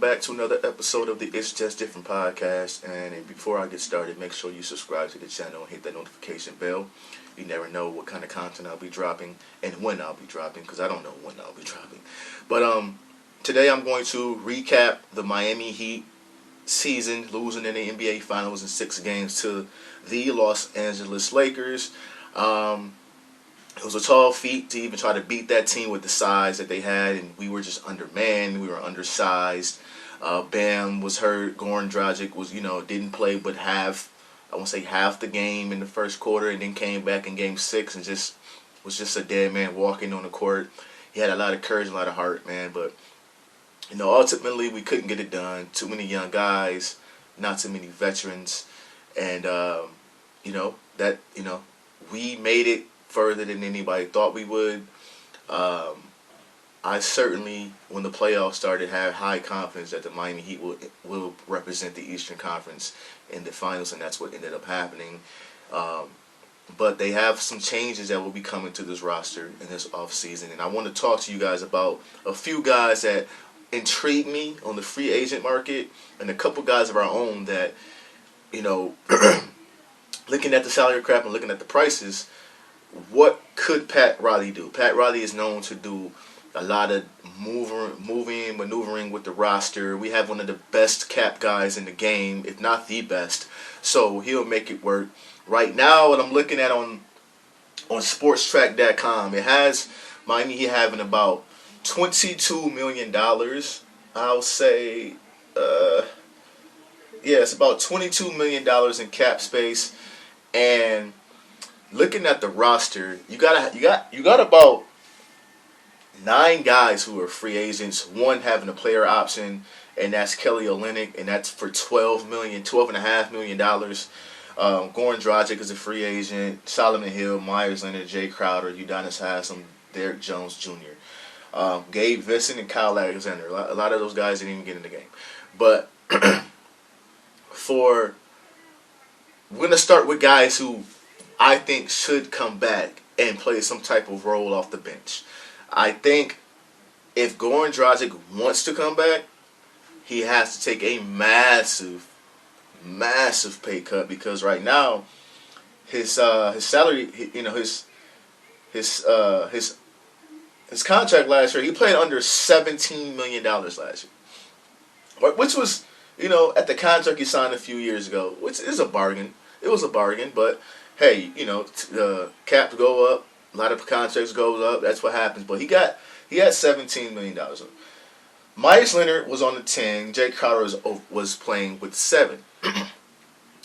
back to another episode of the It's Just Different podcast. And before I get started, make sure you subscribe to the channel and hit that notification bell. You never know what kind of content I'll be dropping and when I'll be dropping, because I don't know when I'll be dropping. But today I'm going to recap the Miami Heat season, losing in the NBA Finals in 6 games to the Los Angeles Lakers. It was a tall feat to even try to beat that team with the size that they had, and we were just undermanned. We were undersized. Bam was hurt. Goran Dragic was, didn't play but half the game in the first quarter, and then came back in Game 6 and was just a dead man walking on the court. He had a lot of courage, a lot of heart, man, but ultimately we couldn't get it done. Too many young guys, not too many veterans, and we made it further than anybody thought we would. I certainly, when the playoffs started, had high confidence that the Miami Heat will represent the Eastern Conference in the finals, and that's what ended up happening. But they have some changes that will be coming to this roster in this offseason, and I want to talk to you guys about a few guys that intrigue me on the free agent market, and a couple guys of our own that, looking at the salary cap and looking at the prices, what could Pat Riley do? Pat Riley is known to do a lot of maneuvering with the roster. We have one of the best cap guys in the game, if not the best. So he'll make it work. Right now, what I'm looking at on SportsTrack.com, it has Miami having about $22 million. I'll say, it's about $22 million in cap space. And looking at the roster, you got about 9 guys who are free agents. One having a player option, and that's Kelly Olynyk, and that's for $12.5 million. Goran Dragic is a free agent. Solomon Hill, Myers Leonard, Jay Crowder, Udonis Haslem, Derrick Jones Jr., Gabe Vincent, and Kyle Alexander. A lot of those guys didn't even get in the game. But we're going to start with guys who I think should come back and play some type of role off the bench. I think if Goran Dragic wants to come back, he has to take a massive pay cut, because right now his salary, his contract last year, he played under $17 million last year, which was, at the contract he signed a few years ago, which is a bargain. It was a bargain, but hey, the cap go up, a lot of contracts goes up. That's what happens. But he had $17 million. Myers Leonard was on the 10. Jay Crowder was playing with 7.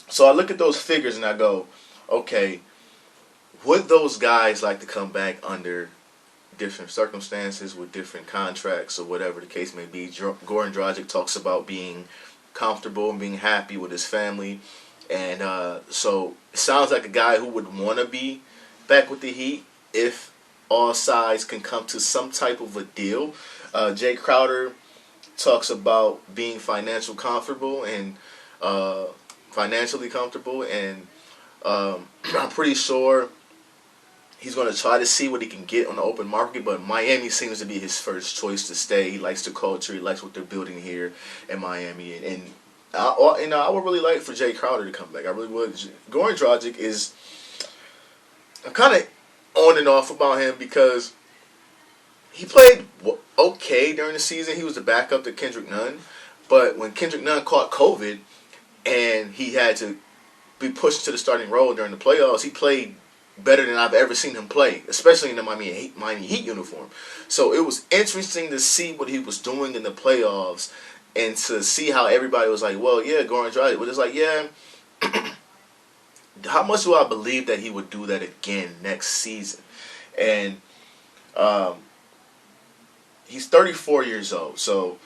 So I look at those figures and I go, okay, would those guys like to come back under different circumstances with different contracts or whatever the case may be? Goran Dragic talks about being comfortable and being happy with his family. And so it sounds like a guy who would want to be back with the Heat if all sides can come to some type of a deal. Jay Crowder talks about being financially comfortable, and I'm pretty sure he's going to try to see what he can get on the open market, but Miami seems to be his first choice to stay. He likes the culture. He likes what they're building here in Miami, and I would really like for Jay Crowder to come back. I really would. Goran Dragic is, I'm kind of on and off about him because he played okay during the season. He was the backup to Kendrick Nunn, but when Kendrick Nunn caught COVID and he had to be pushed to the starting role during the playoffs, he played better than I've ever seen him play, especially in the Miami Heat uniform. So it was interesting to see what he was doing in the playoffs, and to see how everybody was like, well, yeah, Goran Dragic. But it's like, yeah, how much do I believe that he would do that again next season? And he's 34 years old, so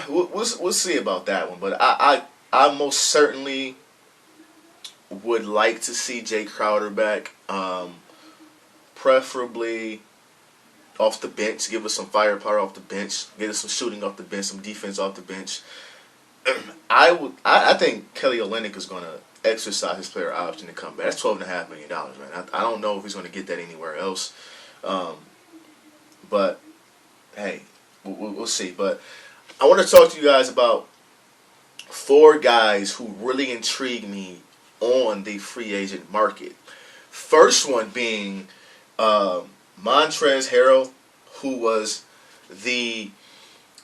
we'll see about that one. But I most certainly would like to see Jay Crowder back, preferably off the bench. Give us some firepower off the bench. Get us some shooting off the bench, some defense off the bench. I think Kelly Olynyk is going to exercise his player option to come back. That's $12.5 million, man. I don't know if he's going to get that anywhere else. But hey, we'll see. But I want to talk to you guys about four guys who really intrigue me on the free agent market. First one being Montrezl Harrell, who was the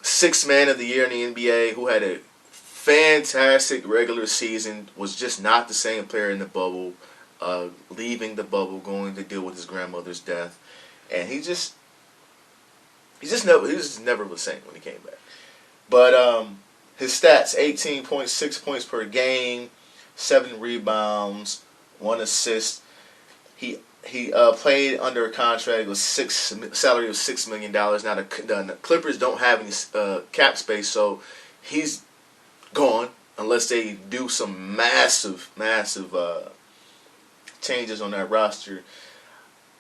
sixth man of the year in the NBA, who had a fantastic regular season, was just not the same player in the bubble, leaving the bubble, going to deal with his grandmother's death, and he just never was the same when he came back. But his stats: 18.6 points per game, 7 rebounds, 1 assist. He played under a contract with salary of $6 million. Now the Clippers don't have any cap space, so he's gone unless they do some massive changes on that roster,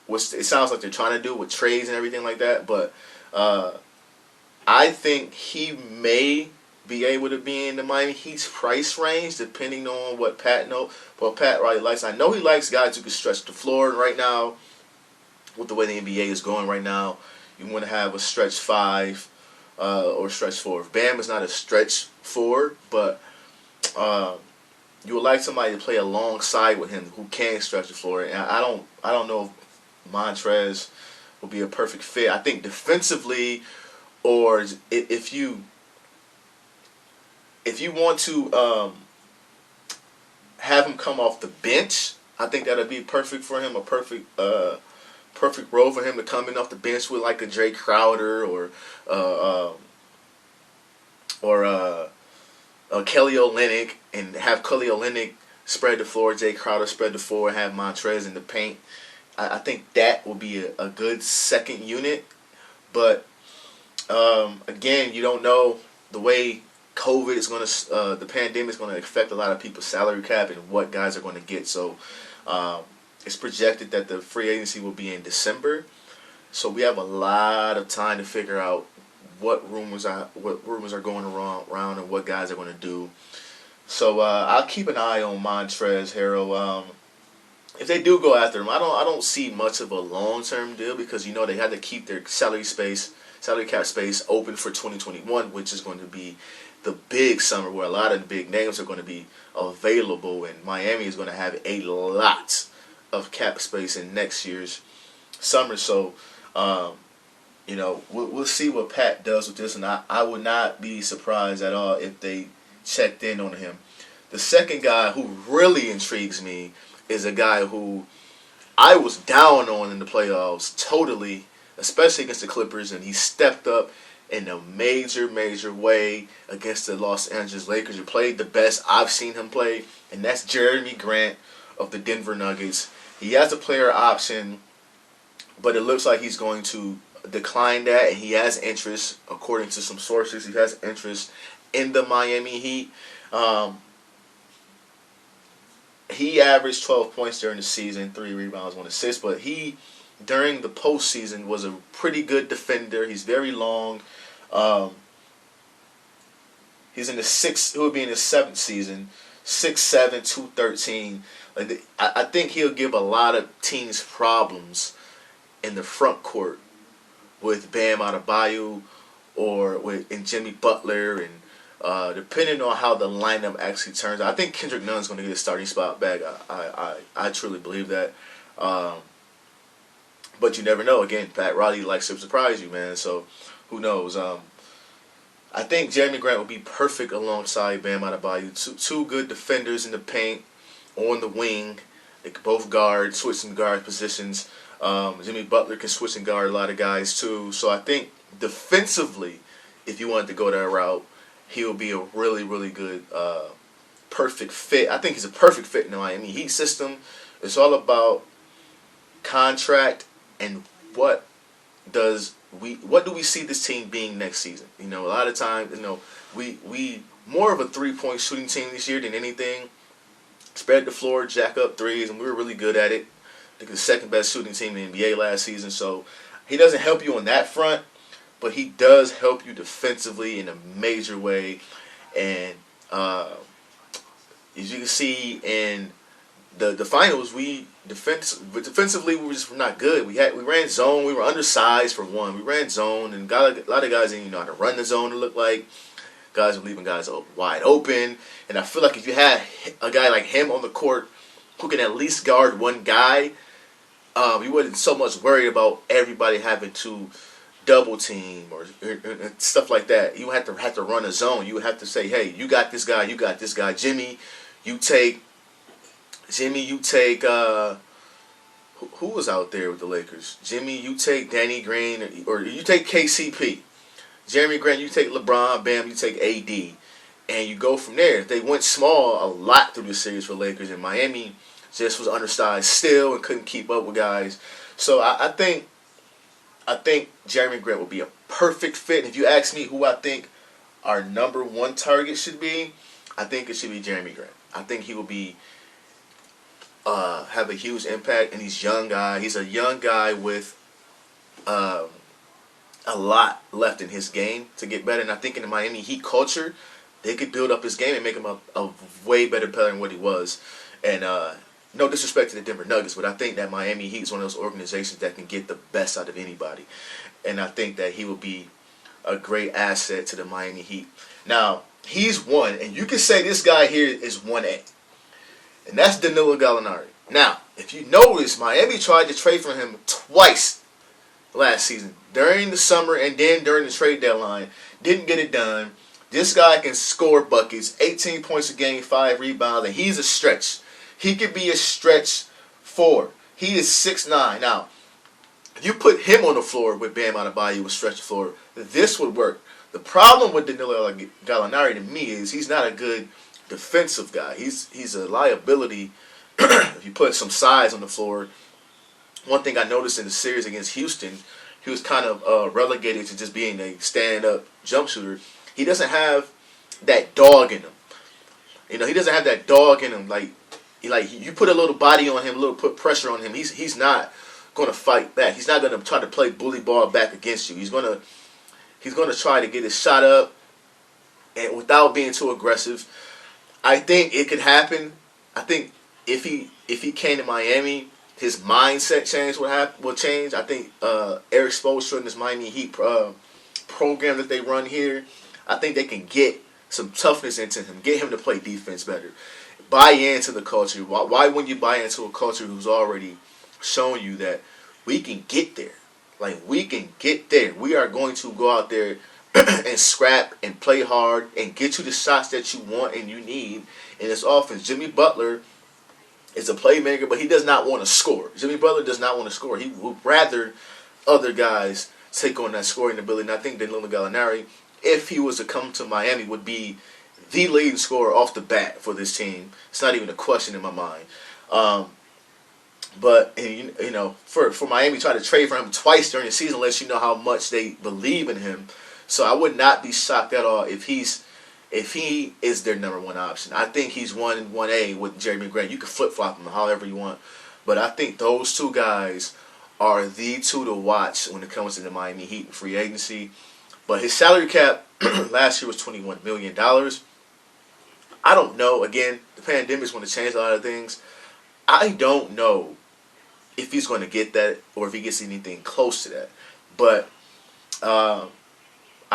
which it sounds like they're trying to do with trades and everything like that. But I think he may be able to be in the Miami Heat's price range, depending on what Pat really likes. I know he likes guys who can stretch the floor. And right now, with the way the NBA is going right now, you want to have a stretch 5 or stretch 4. Bam is not a stretch 4, but you would like somebody to play alongside with him who can stretch the floor. And I don't know if Montrez will be a perfect fit. I think defensively, or if you want to have him come off the bench, I think that'd be perfect for him. A perfect role for him to come in off the bench with like a Jay Crowder or Kelly Olynyk, and have Kelly Olynyk spread the floor, Jay Crowder spread the floor, and have Montrez in the paint. I think that will be a good second unit. But again, you don't know the way COVID is going to, the pandemic is going to affect a lot of people's salary cap and what guys are going to get. So it's projected that the free agency will be in December. So we have a lot of time to figure out what rumors are going around and what guys are going to do. So I'll keep an eye on Montrezl Harrell. If they do go after him, I don't see much of a long-term deal, because they had to keep their salary cap space open for 2021, which is going to be the big summer where a lot of the big names are going to be available, and Miami is going to have a lot of cap space in next year's summer. So, we'll see what Pat does with this, and I would not be surprised at all if they checked in on him. The second guy who really intrigues me is a guy who I was down on in the playoffs totally, especially against the Clippers, and he stepped up in a major way against the Los Angeles Lakers. He played the best I've seen him play, and that's Jeremy Grant of the Denver Nuggets. He has a player option, but it looks like he's going to decline that, and he has interest, according to some sources. He has interest in the Miami Heat. He averaged 12 points during the season, 3 rebounds, 1 assist, but he, during the postseason, was a pretty good defender. He's very long. He's in he will be in his 7th season, 6'7", 213. I think he'll give a lot of teams problems in the front court with Bam Adebayo and Jimmy Butler, and depending on how the lineup actually turns out. I think Kendrick Nunn's going to get a starting spot back. I truly believe that. But you never know. Again, Pat Riley likes to surprise you, man. So who knows? I think Jeremy Grant will be perfect alongside Bam Adebayo. Two good defenders in the paint, on the wing. They can both switch some guard positions. Jimmy Butler can switch and guard a lot of guys too. So I think defensively, if you wanted to go that route, he will be a really good perfect fit. I think he's a perfect fit in the Miami Heat system. It's all about contract and what do we see this team being next season. A lot of times, we more of a 3-point shooting team this year than anything. Spread the floor, jack up threes, and we were really good at it. I think the second best shooting team in the NBA last season. So he doesn't help you on that front, but he does help you defensively in a major way. And as you can see in the finals, defensively we were just not good. We ran zone. We were undersized for one. We ran zone, and a lot of guys didn't even know how to run the zone. It looked like guys were leaving guys wide open. And I feel like if you had a guy like him on the court who can at least guard one guy, you wasn't so much worried about everybody having to double team or stuff like that. You have to run a zone. You would have to say, hey, you got this guy. You got this guy. Jimmy, you take. Who was out there with the Lakers? Jimmy, you take Danny Green, or you take KCP. Jeremy Grant, you take LeBron. Bam, you take AD. And you go from there. They went small a lot through the series for Lakers, and Miami just was undersized still and couldn't keep up with guys. So I think Jeremy Grant would be a perfect fit. And if you ask me who I think our number one target should be, I think it should be Jeremy Grant. I think he will be have a huge impact, and he's young guy. He's a young guy with a lot left in his game to get better. And I think in the Miami Heat culture, they could build up his game and make him a way better player than what he was. And no disrespect to the Denver Nuggets, but I think that Miami Heat is one of those organizations that can get the best out of anybody. And I think that he will be a great asset to the Miami Heat. Now, he's one, and you can say this guy here is 1A. And that's Danilo Gallinari. Now, if you notice, Miami tried to trade for him twice last season. During the summer and then during the trade deadline. Didn't get it done. This guy can score buckets, 18 points a game, 5 rebounds, and he's a stretch. He could be a stretch 4. He is 6'9". Now, if you put him on the floor with Bam Adebayo with stretch the floor, this would work. The problem with Danilo Gallinari to me is he's not a good defensive guy. He's a liability if you put some size on the floor. One thing I noticed in the series against Houston, he was kind of relegated to just being a stand-up jump shooter. He doesn't have that dog in him. You know, he doesn't have that dog in him. Like you put a little body on him, put pressure on him. He's not going to fight back. He's not going to try to play bully ball back against you. He's going to try to get his shot up and without being too aggressive. I think it could happen. I think if he came to Miami, his mindset will change. I think Eric Spoelstra and this Miami Heat program that they run here, I think they can get some toughness into him, get him to play defense better, buy into the culture. Why wouldn't you buy into a culture who's already shown you that we can get there? Like, we can get there. We are going to go out there and scrap and play hard and get you the shots that you want and you need in this offense. Jimmy Butler is a playmaker, but he does not want to score. Jimmy Butler does not want to score. He would rather other guys take on that scoring ability. And I think Danilo Gallinari, if he was to come to Miami, would be the leading scorer off the bat for this team. It's not even a question in my mind. But you know, for Miami to try to trade for him twice during the season lets you know how much they believe in him. So I would not be shocked at all if he is their number one option. I think he's 1A with Jeremy Grant. You can flip-flop him however you want. But I think those two guys are the two to watch when it comes to the Miami Heat free agency. But his salary cap last year was $21 million. I don't know. Again, the pandemic is going to change a lot of things. I don't know if he's going to get that or if he gets anything close to that. But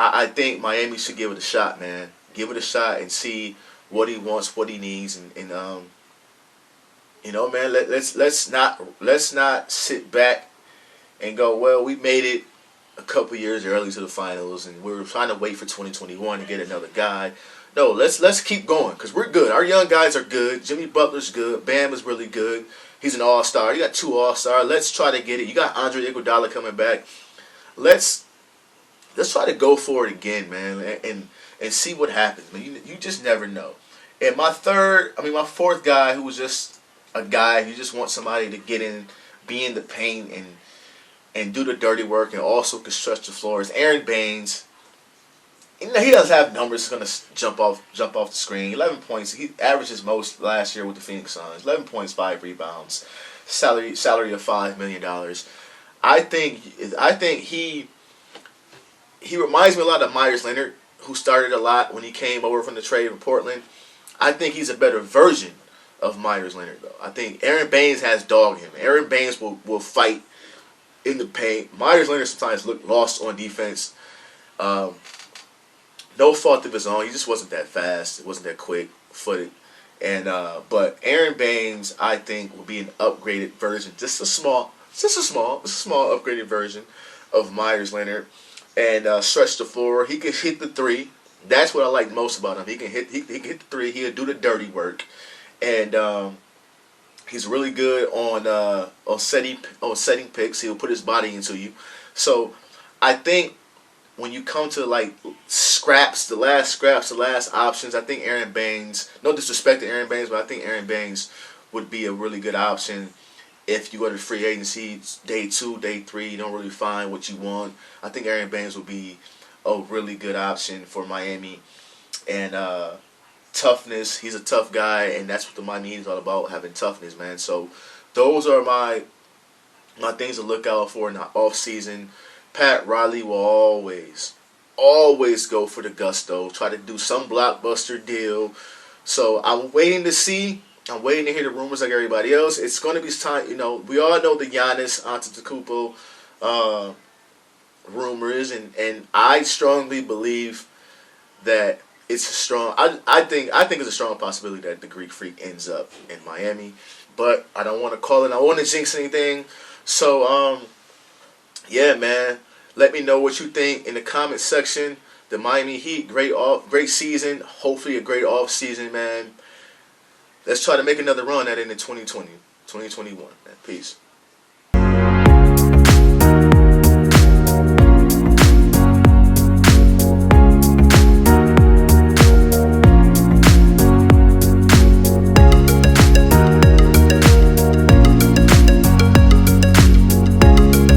I think Miami should give it a shot, man. Give it a shot and see what he wants, what he needs, and you know, man, let's not sit back and go, well, we made it a couple years early to the finals, and we're trying to wait for 2021 to get another guy. No, let's keep going because we're good. Our young guys are good. Jimmy Butler's good. Bam is really good. He's an all-star. You got 2 all-stars. Let's try to get it. You got Andre Iguodala coming back. Let's try to go for it again, man, and see what happens. Man, you just never know. And my fourth guy, who was just a guy who just wants somebody to get in, be in the paint, and do the dirty work, and also can stretch the floor, is Aaron Baines. You know, he doesn't have numbers going to jump off the screen. 11 points. He averages most last year with the Phoenix Suns. 11 points, 5 rebounds. Salary of $5 million. I think he reminds me a lot of Myers Leonard, who started a lot when he came over from the trade from Portland. I think he's a better version of Myers Leonard, though. I think Aaron Baines has dog him. Aaron Baines will fight in the paint. Myers Leonard sometimes looked lost on defense. Um, no fault of his own. He just wasn't that fast. It wasn't that quick footed. And but Aaron Baines, I think, will be an upgraded version, just a small upgraded version of Myers Leonard, and stretch the floor. He can hit the three. That's what I like most about him. He can hit the three. He'll do the dirty work, and he's really good on setting picks. He'll put his body into you. So I think when you come to like the last options, I think Aaron Baines. No disrespect to Aaron Baines, but I think Aaron Baines would be a really good option if you go to free agency day 2, day 3. You don't really find what you want. I think Aaron Baines would be a really good option for Miami, and toughness. He's a tough guy, and that's what the Miami Heat is all about, having toughness, man. So those are my things to look out for in the off season. Pat Riley will always go for the gusto, try to do some blockbuster deal. So I'm waiting to see. I'm waiting to hear the rumors like everybody else. It's going to be time. We all know the Giannis Antetokounmpo rumors, and I strongly believe that it's a strong. I think it's a strong possibility that the Greek Freak ends up in Miami, but I don't want to call it. I don't want to jinx anything. So yeah, man. Let me know what you think in the comment section. The Miami Heat, great season. Hopefully a great off season, man. Let's try to make another run at it in 2020, 2021. Man. Peace.